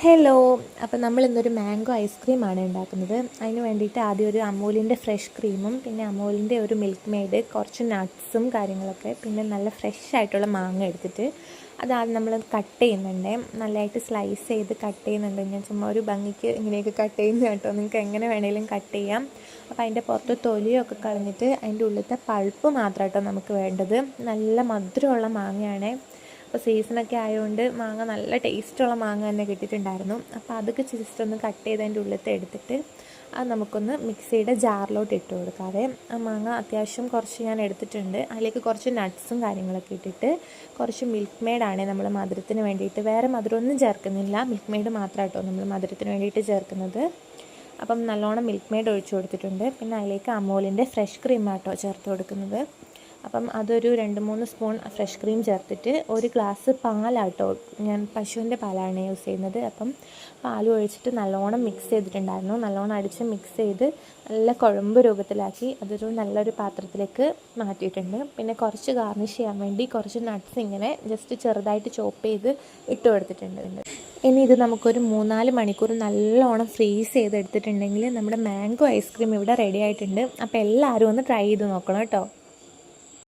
Hello. അപ്പോൾ നമ്മൾ ഇന്നൊരു മാംഗോ ഐസ്ക്രീമാണ് ഉണ്ടാക്കുന്നത്. അതിന് വേണ്ടിയിട്ട് ആദ്യം ഒരു അമൂലിൻ്റെ ഫ്രഷ് ക്രീമും പിന്നെ അമൂലിൻ്റെ ഒരു മിൽക്ക് മെയ്ഡ്, കുറച്ച് നട്ട്സും കാര്യങ്ങളൊക്കെ, പിന്നെ നല്ല ഫ്രഷ് ആയിട്ടുള്ള മാങ്ങ എടുത്തിട്ട് അതാദ്യം നമ്മൾ കട്ട് ചെയ്യുന്നുണ്ട്. നല്ലതായിട്ട് സ്ലൈസ് ചെയ്ത് കട്ട് ചെയ്യുന്നുണ്ട്. ഞാൻ ചുമ്മാ ഒരു ഭംഗിക്ക് ഇങ്ങനെയൊക്കെ കട്ട് ചെയ്യുന്ന കേട്ടോ. നിങ്ങൾക്ക് എങ്ങനെ വേണമെങ്കിലും കട്ട് ചെയ്യാം. അപ്പോൾ അതിൻ്റെ പുറത്ത് തൊലിയൊക്കെ കളഞ്ഞിട്ട് അതിൻ്റെ ഉള്ളിലത്തെ പൾപ്പ് മാത്രം കേട്ടോ നമുക്ക് വേണ്ടത്. നല്ല മധുരമുള്ള മാങ്ങയാണ്. അപ്പോൾ സീസണൊക്കെ ആയതുകൊണ്ട് മാങ്ങ നല്ല ടേസ്റ്റുള്ള മാങ്ങ തന്നെ കിട്ടിയിട്ടുണ്ടായിരുന്നു. അപ്പോൾ അതൊക്കെ ജസ്റ്റ് ഒന്ന് കട്ട് ചെയ്ത് അതിൻ്റെ ഉള്ളിലത്തെ എടുത്തിട്ട് അത് നമുക്കൊന്ന് മിക്സിയുടെ ജാറിലോട്ട് ഇട്ട് കൊടുക്കാതെ, ആ മാങ്ങ അത്യാവശ്യം കുറച്ച് ഞാൻ എടുത്തിട്ടുണ്ട്. അതിലേക്ക് കുറച്ച് നട്ട്സും കാര്യങ്ങളൊക്കെ ഇട്ടിട്ട് കുറച്ച് മിൽക്ക് മെയ്ഡാണ് നമ്മൾ മധുരത്തിന് വേണ്ടിയിട്ട്, വേറെ മധുരമൊന്നും ചേർക്കുന്നില്ല, മിൽക്ക് മെയ്ഡ് മാത്രമായിട്ടോ നമ്മൾ മധുരത്തിന് വേണ്ടിയിട്ട് ചേർക്കുന്നത്. അപ്പം നല്ലോണം മിൽക്ക് മെയ്ഡ് ഒഴിച്ചു കൊടുത്തിട്ടുണ്ട്. പിന്നെ അതിലേക്ക് അമൂലിൻ്റെ ഫ്രഷ് ക്രീമാട്ടോ ചേർത്ത് കൊടുക്കുന്നത്. അപ്പം അതൊരു 2-3 സ്പൂൺ ഫ്രഷ് ക്രീം ചേർത്തിട്ട് ഒരു ഗ്ലാസ് പാലാട്ടോ, ഞാൻ പശുവിൻ്റെ പാലാണ് യൂസ് ചെയ്യുന്നത്. അപ്പം പാൽ ഒഴിച്ചിട്ട് നല്ലോണം മിക്സ് ചെയ്തിട്ടുണ്ടായിരുന്നു. നല്ലോണം അടിച്ച് മിക്സ് ചെയ്ത് നല്ല കുഴമ്പ് രൂപത്തിലാക്കി അതൊരു നല്ലൊരു പാത്രത്തിലേക്ക് മാറ്റിയിട്ടുണ്ട്. പിന്നെ കുറച്ച് ഗാർണിഷ് ചെയ്യാൻ വേണ്ടി കുറച്ച് നട്ട്സ് ഇങ്ങനെ ജസ്റ്റ് ചെറുതായിട്ട് ചോപ്പ് ചെയ്ത് ഇട്ട് കൊടുത്തിട്ടുണ്ട്. ഇനി ഇത് നമുക്കൊരു 3-4 മണിക്കൂർ നല്ലോണം ഫ്രീസ് ചെയ്തെടുത്തിട്ടുണ്ടെങ്കിൽ നമ്മുടെ മാംഗോ ഐസ്ക്രീം ഇവിടെ റെഡി ആയിട്ടുണ്ട്. അപ്പോൾ എല്ലാവരും ഒന്ന് ട്രൈ ചെയ്ത് നോക്കണം കേട്ടോ.